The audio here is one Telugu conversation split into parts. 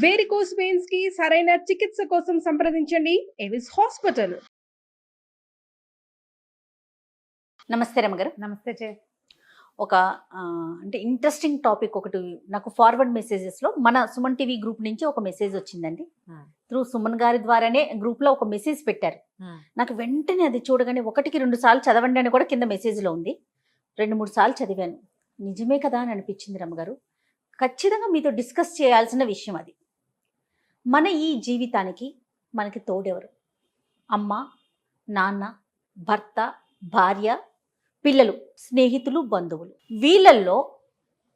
వేరికోస్ వెయిన్స్ కి సరైన చికిత్స కోసం సంప్రదించండి ఎవిస్ హాస్పిటల్. నమస్తే రమగారు. నమస్తే చే. ఒక అంటే ఇంట్రెస్టింగ్ టాపిక్ ఒకటి నాకు ఫార్వర్డ్ మెసేజెస్లో మన సుమన్ టీవీ గ్రూప్ నుంచి ఒక మెసేజ్ వచ్చిందండి. త్రూ సుమన్ గారి ద్వారానే గ్రూప్లో ఒక మెసేజ్ పెట్టారు. నాకు వెంటనే అది చూడగానే 1-2 సార్లు చదవండి అని కూడా కింద మెసేజ్లో ఉంది. 2-3 సార్లు చదివాను. నిజమే కదా అని అనిపించింది రమ్మగారు. ఖచ్చితంగా మీతో డిస్కస్ చేయాల్సిన విషయం అది. మన ఈ జీవితానికి మనకి తోడెవరు? అమ్మ, నాన్న, భర్త, భార్య, పిల్లలు, స్నేహితులు, బంధువులు. వీళ్ళల్లో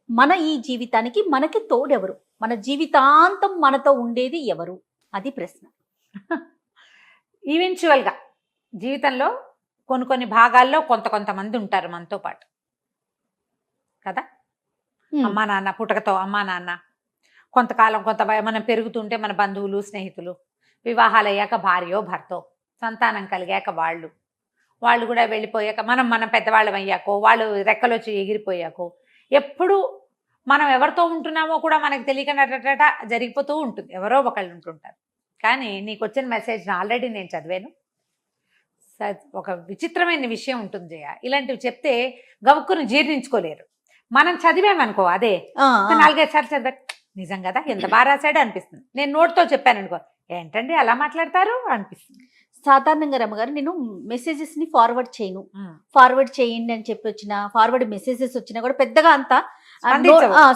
మన ఈ జీవితానికి మనకి తోడెవరు? మన జీవితాంతం మనతో ఉండేది ఎవరు? అది ప్రశ్న. ఈవెన్చువల్గా జీవితంలో కొన్ని భాగాల్లో కొంతమంది ఉంటారు మనతో పాటు కదా. అమ్మా నాన్న, పుటకతో అమ్మా నాన్న, కొంతకాలం మనం పెరుగుతుంటే మన బంధువులు, స్నేహితులు, వివాహాలు అయ్యాక భార్యో భర్తో, సంతానం కలిగాక వాళ్ళు కూడా వెళ్ళిపోయాక మనం పెద్దవాళ్ళం అయ్యాకో, వాళ్ళు రెక్కలొచ్చి ఎగిరిపోయాకో, ఎప్పుడు మనం ఎవరితో ఉంటున్నామో కూడా మనకు తెలియకుండా జరిగిపోతూ ఉంటుంది. ఎవరో ఒకళ్ళు ఉంటుంటారు. కానీ నీకు వచ్చిన మెసేజ్ని ఆల్రెడీ నేను చదివాను. ఒక విచిత్రమైన విషయం ఉంటుంది జయ. ఇలాంటివి చెప్తే గవుక్కును జీర్ణించుకోలేరు. మనం చదివామనుకో, అదే 4-5 సార్లు చదివా, నిజం కదా, ఎంత బాగా రాశాడు అనిపిస్తుంది. నేను నోట్తో చెప్పాను అనుకో, ఏంటండి అలా మాట్లాడతారు అనిపిస్తుంది. సాధారణంగా రమ్మగారు నేను మెసేజెస్ని ఫార్వర్డ్ చేయను. ఫార్వర్డ్ చేయండి అని చెప్పి వచ్చిన ఫార్వర్డ్ మెసేజెస్ వచ్చినా కూడా పెద్దగా అంతా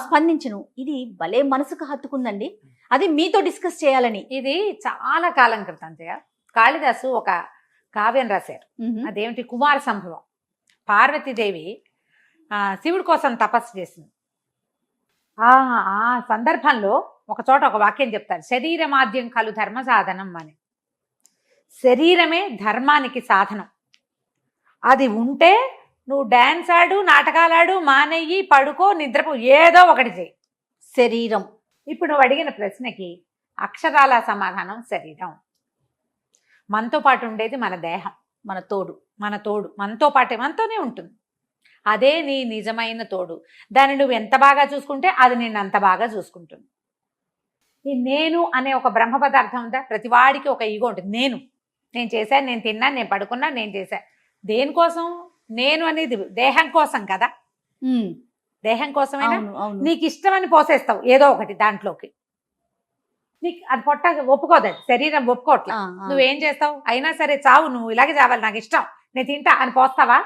స్పందించను. ఇది భలే మనసుకు హత్తుకుందండి. అది మీతో డిస్కస్ చేయాలని. ఇది చాలా కాలం క్రితం కాళిదాసు ఒక కావ్యం రాశారు. అదేమిటి, కుమార సంభవం. పార్వతీదేవి శివుడి కోసం తపస్సు చేసింది. ఆ సందర్భంలో ఒక చోట ఒక వాక్యం చెప్తారు, శరీరమాద్యం కలు ధర్మ సాధనం అని. శరీరమే ధర్మానికి సాధనం. అది ఉంటే నువ్వు డ్యాన్స్ ఆడు, నాటకాలాడు, మానేయి, పడుకో, నిద్రపో, ఏదో ఒకటి చేయి. శరీరం. ఇప్పుడు నువ్వు అడిగిన ప్రశ్నకి అక్షరాల సమాధానం శరీరం. మనతో పాటు ఉండేది మన దేహం, మన తోడు, మనతో పాటే మనతోనే ఉంటుంది. అదే నీ నిజమైన తోడు. దాన్ని నువ్వు ఎంత బాగా చూసుకుంటే అది నిన్ను అంత బాగా చూసుకుంటుంది. ఈ నేను అనే ఒక బ్రహ్మ పదార్థం ఉందా? ప్రతివాడికి ఒక ఈగో ఉంటుంది. నేను చేశాను, నేను తిన్నాను, నేను పడుకున్నా, నేను చేశాను. దేనికోసం? నేను అనేది దేహం కోసం కదా. దేహం కోసమైనా నీకు ఇష్టమని పోసేస్తావు ఏదో ఒకటి దాంట్లోకి. నీకు అది పొట్ట ఒప్పుకోదు, అది శరీరం ఒప్పుకోవట్లా. నువ్వేం చేస్తావు? అయినా సరే చావు, నువ్వు ఇలాగే చావాలి, నాకు ఇష్టం, నేను తింటా అని పోస్తావా?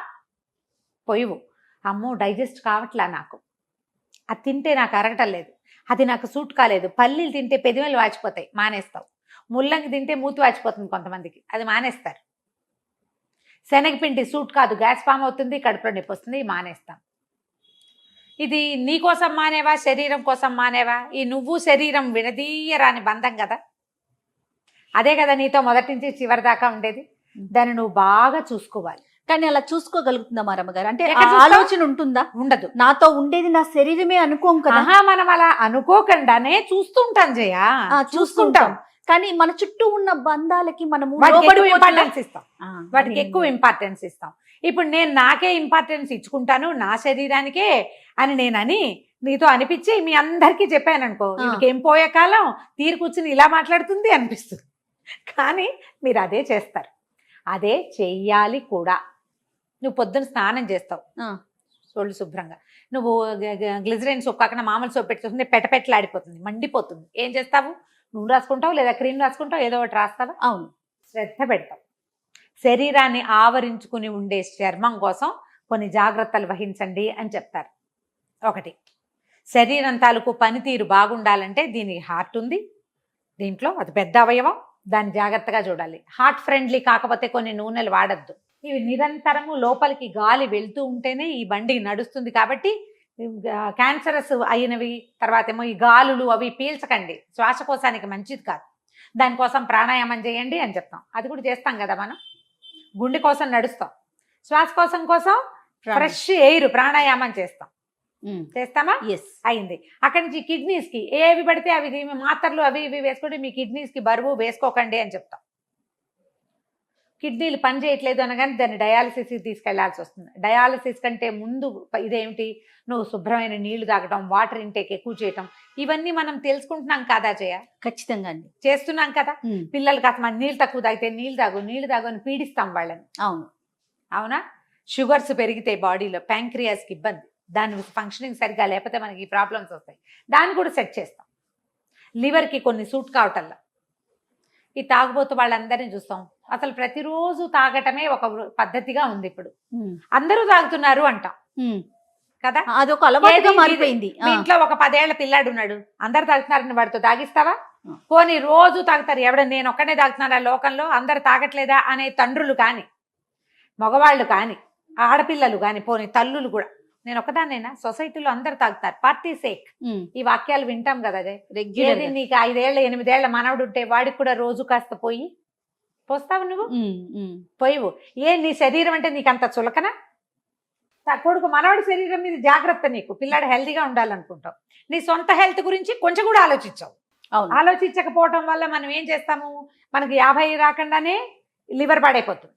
పోయివు. అమ్మో డైజెస్ట్ కావట్లా, నాకు అది తింటే నాకు అరగటం లేదు, అది నాకు సూట్ కాలేదు. పల్లీలు తింటే పెదిమలు వాచిపోతాయి, మానేస్తావు. ముల్లంగి తింటే మూతి వాచిపోతుంది కొంతమందికి, అది మానేస్తారు. శనగపిండి సూట్ కాదు, గ్యాస్ ఫామ్ అవుతుంది, కడుపులో నొప్పి వస్తుంది, మానేస్తాం. ఇది నీ కోసం మానేవా, శరీరం కోసం మానేవా? ఈ నువ్వు శరీరం విడదీయరాని బంధం కదా. అదే కదా నీతో మొదటి నుంచి చివరి దాకా ఉండేది. దాన్ని నువ్వు బాగా చూసుకోవాలి. కానీ అలా చూసుకోగలుగుతుందా మా రమ్మగారు? అంటే ఆలోచన ఉంటుందా? ఉండదు. నాతో ఉండేది నా శరీరమే అనుకోం కదా. మనం అలా అనుకోకుండానే చూస్తుంటాం జయ, చూస్తుంటాం. కానీ మన చుట్టూ ఉన్న బంధాలకి మనము ఇంపార్టెన్స్ ఇస్తాం, వాటికి ఎక్కువ ఇంపార్టెన్స్ ఇస్తాం. ఇప్పుడు నేను నాకే ఇంపార్టెన్స్ ఇచ్చుకుంటాను, నా శరీరానికే అని నేనని నీతో అనిపించి మీ అందరికీ చెప్పాను అనుకో, ఇంకేం పోయే కాలం తీరు కూర్చుని ఇలా మాట్లాడుతుంది అనిపిస్తుంది. కానీ మీరు అదే చేస్తారు, అదే చెయ్యాలి కూడా. నువ్వు పొద్దున్న స్నానం చేస్తావు, సోళ్ళు శుభ్రంగా, నువ్వు గ్లిజరిన్ సోప్ కాకుండా మామూలు సోప్ పెట్టుకుంటే పెటపెట్టలాడిపోతుంది, మండిపోతుంది. ఏం చేస్తావు? నూనె రాసుకుంటావు, లేదా క్రీమ్ రాసుకుంటావు, ఏదో ఒకటి రాస్తావా? అవును, శ్రద్ధ పెడతావు. శరీరాన్ని ఆవరించుకుని ఉండే చర్మం కోసం కొన్ని జాగ్రత్తలు వహించండి అని చెప్తారు. ఒకటి, శరీరం తాలూకు పనితీరు బాగుండాలంటే దీనికి హార్ట్ ఉంది, దీంట్లో అది పెద్ద అవయవం, దాన్ని జాగ్రత్తగా చూడాలి. హార్ట్ ఫ్రెండ్లీ కాకపోతే కొన్ని నూనెలు వాడద్దు. ఇవి నిరంతరము లోపలికి గాలి వెళ్తూ ఉంటేనే ఈ బండి నడుస్తుంది. కాబట్టి క్యాన్సరస్ అయినవి, తర్వాత ఏమో ఈ గాలులు అవి పీల్చకండి, శ్వాసకోశానికి మంచిది కాదు. దానికోసం ప్రాణాయామం చేయండి అని చెప్తాం. అది కూడా చేస్తాం కదా మనం. గుండె కోసం నడుస్తాం, శ్వాసకోశం కోసం ఫ్రెష్ ఎయిర్ ప్రాణాయామం చేస్తాం, చేస్తామా? అయింది. అక్కడి నుంచి కిడ్నీస్కి ఏవి పడితే అవి మాత్రలు అవి ఇవి వేసుకుంటే మీ కిడ్నీస్కి బరువు వేసుకోకండి అని చెప్తాం. కిడ్నీలు పని చేయట్లేదు అనగానే దాన్ని డయాలసిస్కి తీసుకెళ్లాల్సి వస్తుంది. డయాలసిస్ కంటే ముందు ఇదేమిటి, నువ్వు శుభ్రమైన నీళ్లు తాగటం, వాటర్ ఇంటేక్ ఎక్కువ చేయటం, ఇవన్నీ మనం తెలుసుకుంటున్నాం కదా జయ, ఖచ్చితంగా అండి. చేస్తున్నాం కదా. పిల్లలకి అసలు నీళ్ళు తక్కువ తాగితే నీళ్ళు తాగు అని పీడిస్తాం వాళ్ళని. అవును, అవునా. షుగర్స్ పెరిగితే బాడీలో ప్యాంక్రియాస్కి ఇబ్బంది, దాని ఫంక్షనింగ్ సరిగ్గా లేకపోతే మనకి ఈ ప్రాబ్లమ్స్ వస్తాయి. దాన్ని కూడా సెట్ చేస్తాం. లివర్కి కొన్ని సూట్ కావటల్లా ఈ తాగుబోతు వాళ్ళందరినీ చూస్తాం. అసలు ప్రతిరోజు తాగటమే ఒక పద్ధతిగా ఉంది. ఇప్పుడు అందరూ తాగుతున్నారు అంటాం కదా, అదొక అలవాటుగా మారిపోయింది. మీ ఇంట్లో ఒక 10 ఏళ్ల పిల్లాడు ఉన్నాడు, అందరు తాగుతున్నారని వాడితో తాగిస్తావా? పోనీ రోజు తాగుతారు, నేను ఒక్కనే తాగుతున్నారా లోకంలో, అందరు తాగట్లేదా అనే తండ్రులు కానీ, మగవాళ్ళు కానీ, ఆడపిల్లలు కానీ, పోనీ తల్లులు కూడా, నేను ఒకదాన్నైనా, సొసైటీలో అందరు తాగుతారు, పార్టీ సేక్. ఈ వాక్యాలు వింటాం కదా. అదే రెగ్యులర్. నీకు 5 ఏళ్ల 8 ఏళ్ల మనవడు ఉంటే వాడికి కూడా రోజు కాస్త పోస్తావు నువ్వు, పోయివు. నీ శరీరం అంటే నీకు అంత చులకన? కొడుకు మనవాడి శరీరం మీద జాగ్రత్త, నీకు పిల్లాడు హెల్తీగా ఉండాలనుకుంటావు, నీ సొంత హెల్త్ గురించి కొంచెం కూడా ఆలోచించావు. ఆలోచించకపోవటం వల్ల మనం ఏం చేస్తాము, మనకి 50 రాకుండానే లివర్ పాడైపోతుంది.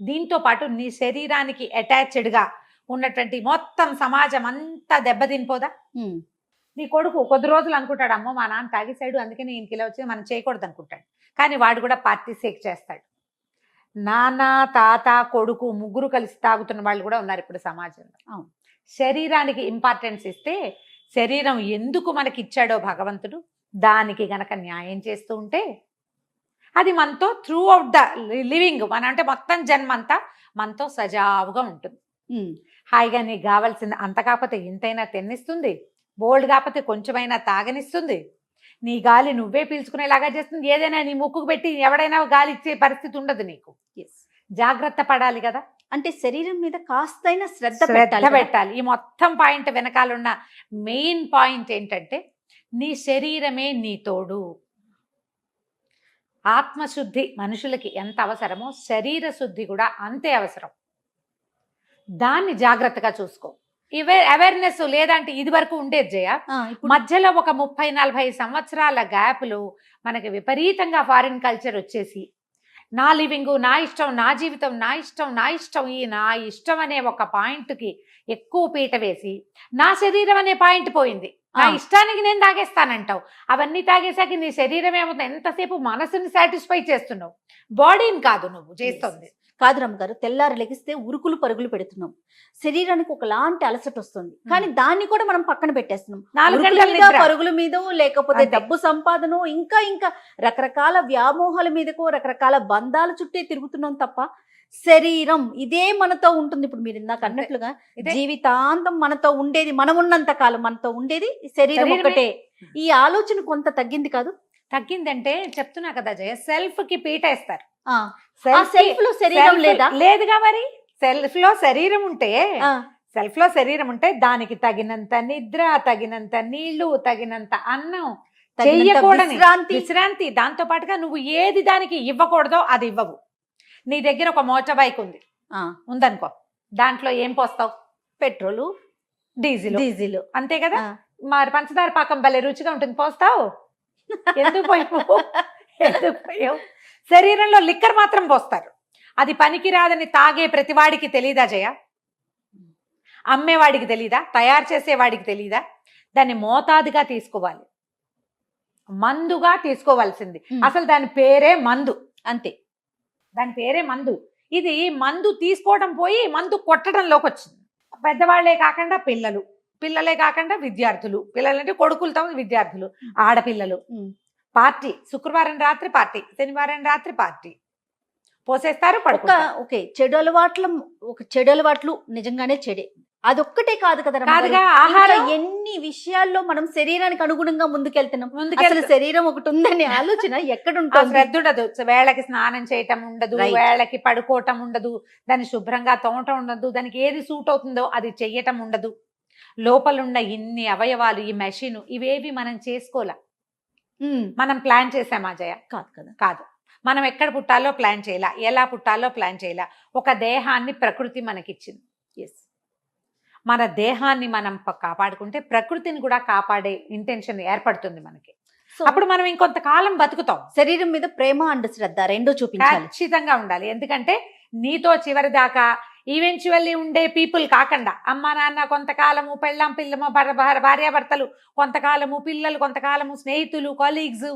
దీంతో పాటు నీ శరీరానికి అటాచ్డ్గా ఉన్నటువంటి మొత్తం సమాజం అంతా దెబ్బతినిపోదా? నీ కొడుకు కొద్ది రోజులు అనుకుంటాడు, అమ్మో మా నాన్న తాగేశాడు అందుకని ఈయనకి ఇలా వచ్చి మనం చేయకూడదు అనుకుంటాడు. కానీ వాడు కూడా పార్టీ సేక్ చేస్తాడు. నాన్న, తాత, కొడుకు ముగ్గురు కలిసి తాగుతున్న వాళ్ళు కూడా ఉన్నారు ఇప్పుడు సమాజంలో. శరీరానికి ఇంపార్టెన్స్ ఇస్తే, శరీరం ఎందుకు మనకి ఇచ్చాడో భగవంతుడు, దానికి గనక న్యాయం చేస్తూ ఉంటే అది మనతో త్రూ అవుట్ ద లివింగ్, మన అంటే మొత్తం జన్మంతా మనతో సజావుగా ఉంటుంది. హాయిగా నీకు కావాల్సింది అంత కాకపోతే ఇంతైనా తిన్నిస్తుంది, బోల్డ్ కాకపోతే కొంచెమైనా తాగనిస్తుంది, నీ గాలి నువ్వే పీల్చుకునేలాగా చేస్తుంది. ఏదైనా నీ ముక్కుకు పెట్టి ఎవడైనా గాలి ఇచ్చే పరిస్థితి ఉండదు నీకు. జాగ్రత్త పడాలి కదా. అంటే శరీరం మీద కాస్తైనా శ్రద్ధ పెట్టాలి. ఈ మొత్తం పాయింట్ వెనకాలన్న మెయిన్ పాయింట్ ఏంటంటే, నీ శరీరమే నీ తోడు. ఆత్మశుద్ధి మనుషులకి ఎంత అవసరమో శరీర శుద్ధి కూడా అంతే అవసరం. దాన్ని జాగ్రత్తగా చూసుకో. అవేర్నెస్ లేదంటే ఇది వరకు ఉండేది జయ. మధ్యలో ఒక 30-40 సంవత్సరాల గ్యాప్లో మనకి విపరీతంగా ఫారిన్ కల్చర్ వచ్చేసి, నా లివింగ్, నా ఇష్టం, నా జీవితం, నా ఇష్టం, నా ఇష్టం, ఈ నా ఇష్టం అనే ఒక పాయింట్కి ఎక్కువ పీట వేసి, నా శరీరం అనే పాయింట్ పోయింది. నా ఇష్టానికి నేను తాగేస్తానంటావు. అవన్నీ తాగేసాక నీ శరీరం ఏమవుతుంది, ఎంతసేపు మనసుని సాటిస్ఫై చేస్తున్నావు, బాడీని కాదు నువ్వు చేస్తుంది. కాదు రమ్మగారు, తెల్లారు లెగిస్తే ఉరుకులు పరుగులు పెడుతున్నాం, శరీరానికి ఒకలాంటి అలసట వస్తుంది, కానీ దాన్ని కూడా మనం పక్కన పెట్టేస్తున్నాం. 4 గంటల పరుగుల మీద, లేకపోతే డబ్బు సంపాదన, ఇంకా ఇంకా రకరకాల వ్యామోహాల మీదకో, రకరకాల బంధాల చుట్టే తిరుగుతున్నాం తప్ప శరీరం ఇదే మనతో ఉంటుంది. ఇప్పుడు మీరు ఇందాక అన్నట్లుగా జీవితాంతం మనతో ఉండేది, మనం ఉన్నంత కాలం మనతో ఉండేది శరీరం ఒకటే. ఈ ఆలోచన కొంత తగ్గింది కాదు? తగ్గిందంటే చెప్తున్నా కదా జయ, సెల్ఫ్ కి పీట వేస్తారు. సెల్ఫ్ లో శరీరం లేదుగా. మరి సెల్ఫ్ లో శరీరం ఉంటే దానికి తగినంత నిద్ర, తగినంత నీళ్లు, తగినంత అన్నం, చెయ్యకూడని విశ్రాంతి, దాంతో పాటుగా నువ్వు ఏది దానికి ఇవ్వకూడదో అది ఇవ్వవు. నీ దగ్గర ఒక మోటార్ బైక్ ఉందనుకో, దాంట్లో ఏం పోస్తావు? పెట్రోలు, డీజిల్, అంతే కదా. మరి పంచదార పాకం భలే రుచిగా ఉంటుంది, పోస్తావు? ఎందుకు పోయావు? శరీరంలో లిక్కర్ మాత్రం పోస్తారు, అది పనికి రాదని తాగే ప్రతివాడికి తెలీదా జయ? అమ్మేవాడికి తెలీదా? తయారు చేసేవాడికి తెలీదా? దాన్ని మోతాదుగా తీసుకోవాలి, మందుగా తీసుకోవాల్సింది. అసలు దాని పేరే మందు, అంతే. దాని పేరే మందు. ఇది మందు తీసుకోవడం పోయి మందు కొట్టడంలోకి వచ్చింది. పెద్దవాళ్లే కాకుండా పిల్లలే కాకుండా విద్యార్థులు, పిల్లలంటే కొడుకులతో విద్యార్థులు, ఆడపిల్లలు, పార్టీ, శుక్రవారం రాత్రి పార్టీ, శనివారం రాత్రి పార్టీ పోసేస్తారు. ఓకే, చెడు అలవాట్లు నిజంగానే చెడే, అదొక్కటే కాదు కదా. ఆహారం, ఎన్ని విషయాల్లో మనం శరీరానికి అనుగుణంగా ముందుకెళ్తున్నాం. అసలు శరీరం ఒకటి ఉందనే ఆలోచన ఎక్కడుంటుంది? శ్రద్ధ ఉండదు. వేళకి స్నానం చేయటం ఉండదు, వేళకి పడుకోవటం ఉండదు, దాన్ని శుభ్రంగా తోమటం ఉండదు, దానికి ఏది సూట్ అవుతుందో అది చెయ్యటం ఉండదు. లోపలున్న ఇన్ని అవయవాలు, ఈ మెషిన్, ఇవేవి మనం చేసుకోలే. మనం ప్లాన్ చేసామా జయ? కాదు కదా. కాదు. మనం ఎక్కడ పుట్టాలో ప్లాన్ చేయాల, ఎలా పుట్టాలో ప్లాన్ చేయాల. ఒక దేహాన్ని ప్రకృతి మనకిచ్చింది. మన దేహాన్ని మనం కాపాడుకుంటే ప్రకృతిని కూడా కాపాడే ఇంటెన్షన్ ఏర్పడుతుంది మనకి. సో అప్పుడు మనం ఇంకొంతకాలం బతుకుతాం. శరీరం మీద ప్రేమ అండ్ శ్రద్ధ రెండూ చూపించాలి. ఖచ్చితంగా ఉండాలి. ఎందుకంటే నీతో చివరి దాకా ఈవెన్చువల్లీ ఉండే పీపుల్ కాకుండా అమ్మ నాన్న కొంతకాలము, పెళ్ళాం పిల్లము, భార్యాభర్తలు కొంతకాలము, పిల్లలు కొంతకాలము, స్నేహితులు, కొలీగ్స్,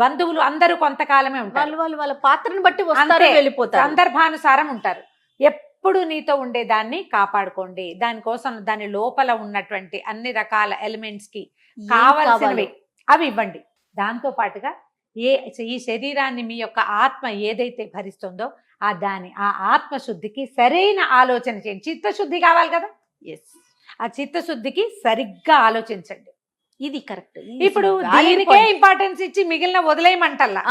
బంధువులు అందరూ కొంతకాలమే ఉంటారు. వాళ్ళ పాత్రను బట్టి వస్తారు, అంతే. వెళ్ళిపోతారు. సందర్భానుసారం ఉంటారు. ఎప్పుడు నీతో ఉండే దాన్ని కాపాడుకోండి. దానికోసం దాని లోపల ఉన్నటువంటి అన్ని రకాల ఎలిమెంట్స్ కి ఏం కావాల్సినవి కావాలో. అవి ఇవ్వండి. దాంతో పాటుగా ఈ శరీరాన్ని మీ యొక్క ఆత్మ ఏదైతే భరిస్తుందో ఆ ఆత్మశుద్ధికి సరైన ఆలోచన చేయండి. చిత్తశుద్ధి కావాలి కదా, Yes. ఆ చిత్తశుద్ధికి సరిగ్గా ఆలోచించండి. ఇది కరెక్ట్. ఇప్పుడు దీనికే ఇంపార్టెన్స్ ఇచ్చి మిగిలిన వదిలేయమంటల్లా.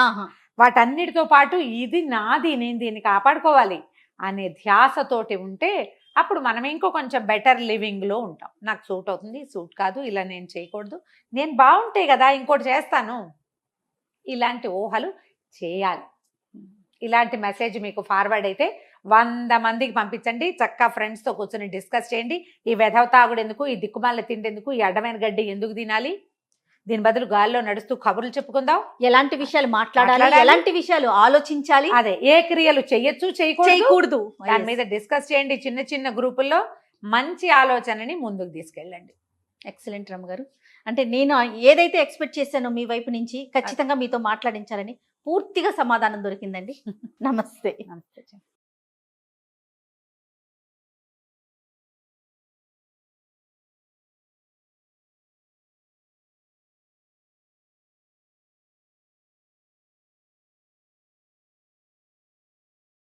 వాటన్నిటితో పాటు ఇది నాది, నేను దీన్ని కాపాడుకోవాలి అనే ధ్యాసతోటి ఉంటే అప్పుడు మనం ఇంకో కొంచెం బెటర్ లివింగ్ లో ఉంటాం. నాకు సూట్ అవుతుంది, సూట్ కాదు, ఇలా నేను చేయకూడదు, నేను బాగుంటే కదా ఇంకోటి చేస్తాను, ఇలాంటి ఊహలు చేయాలి. ఇలాంటి మెసేజ్ మీకు ఫార్వర్డ్ అయితే 100 మందికి పంపించండి. చక్కగా ఫ్రెండ్స్తో కూర్చొని డిస్కస్ చేయండి. ఈ వెధవ తాగుడు ఎందుకు, ఈ దిక్కుమాల తిండెందుకు, ఈ అడ్డమైన గడ్డి ఎందుకు తినాలి, దీని బదులు గాల్లో నడుస్తూ కబుర్లు చెప్పుకుందాం. ఎలాంటి విషయాలు మాట్లాడాలి, ఎలాంటి విషయాలు ఆలోచించాలి, అదే ఏ క్రియలు చెయ్యొచ్చు చేయకూడదు, దాని మీద డిస్కస్ చేయండి. చిన్న చిన్న గ్రూపుల్లో మంచి ఆలోచనని ముందుకు తీసుకెళ్ళండి. ఎక్సలెంట్ రమ్మ గారు. అంటే నేను ఏదైతే ఎక్స్పెక్ట్ చేశానో మీ వైపు నుంచి ఖచ్చితంగా మీతో మాట్లాడించాలని పూర్తిగా సమాధానం దొరికిందండి. నమస్తే. నమస్తే.